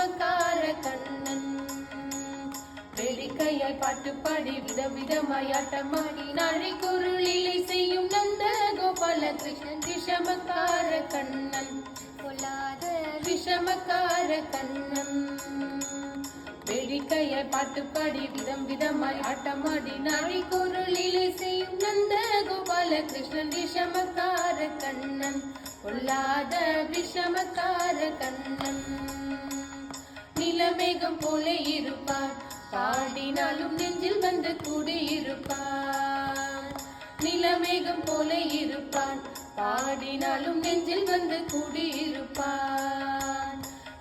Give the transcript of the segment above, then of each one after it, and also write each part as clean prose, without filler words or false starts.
விஷமக்கார கண்ணன். வேடிக்கையாய் பாட்டு பாடி விதவிதமாய் ஆட்டமாடி நாளை குருளிலை செய்யும் நந்த கோபால கிருஷ்ணன் விஷமக்கார கண்ணன். பொல்லாத விஷமக்கார கண்ணன். வேடிக்கையாய் பாட்டு பாடி விதவிதமாய் ஆட்டமாடி நாளை குருளிலை செய்யும் நந்த கோபால கிருஷ்ணன் விஷமக்கார கண்ணன். பொல்லாத விஷமக்கார கண்ணன். நிலமேகம் போல இருப்பார், பாடினாலும் நெஞ்சில் வந்து கூடியிருப்பார். நிலமேகம் போல இருப்பார், பாடினாலும் நெஞ்சில் வந்து கூடியிருப்பார்.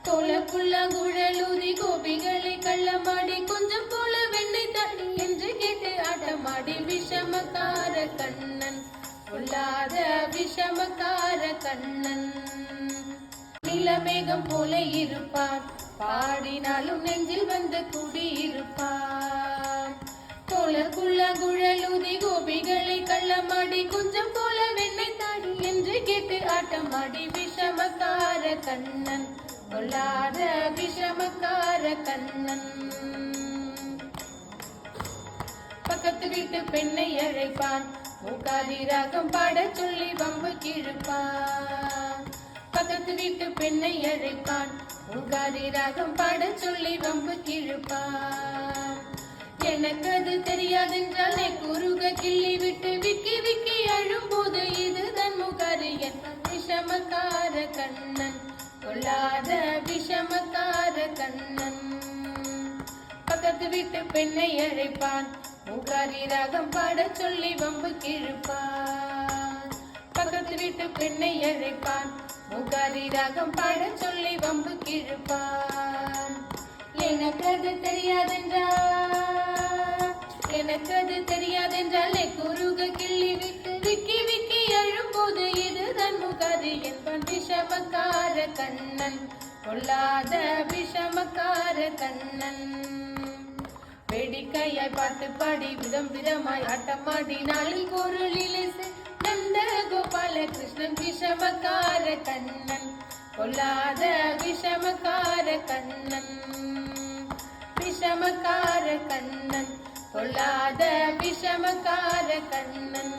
தோளப்புள்ள குழலூதி கோபிகளை கள்ளமாடி கொஞ்சம் போல வெண்ணெய் தாடி என்று கேட்டு ஆட்டமாடி விஷமக்கார கண்ணன். பொல்லாத விஷமக்கார கண்ணன். நிலமேகம் போல இருப்பார், பாடினாலும் நெஞ்சில் வந்து கூடியிருப்பார். தோளக்குள்ள குழலூதி கோபிகளை கள்ளமாடி கொஞ்சம் போல வெண்ணெய் தாடி என்று கேட்டு ஆட்டமாடி விஷமக்கார கண்ணன். பொல்லாத விஷமக்கார கண்ணன். பக்கத்து வீட்டு பெண்ணை அழைப்பான், மூக்காதி ராகம் பாட சொல்லி வம்பு கிழப்பான். பக்கத்து வீட்டு பெண்ணை அழைப்பான், மூக்காதி ராகம் பாட சொல்லி வம்பு கிழப்பான். எனக்கு அது தெரியாதென்றால் குறுக கிள்ளி விட்டு விக்கி விக்கி அழும்போது இது தன் முகாரி என் விஷமக்கார கண்ணன். பொல்லாத விஷமக்கார கண்ணன். பக்கத்து வீட்டு பெண்ணை அழைப்பான், மூக்காரி ராகம் பாட சொல்லி வம்பு கிழப்பான். பக்கத்து வீட்டு பெண்ணை அழைப்பான், மூக்காரி ராகம் பாட சொல்லி வம்பு கிழப்பான். எனக்கு அது தெரியாதென்றால் குறுக கிள்ளி விட்டு விக்கி விக்கி அழும்போது இது தன் முகாரி என்பன் விஷமக்கார கண்ணன். பொல்லாத விஷமக்கார கண்ணன். வேடிக்கையாய் பாட்டு பாடி விதமாய் ஆட்டமாடி நாளில் குருளிலை நந்த கோபால கிருஷ்ணன் விஷமக்கார கண்ணன். பொல்லாத விஷமக்கார கண்ணன். விஷமக்கார கண்ணன். பொல்லாத விஷமக்கார கண்ணன்.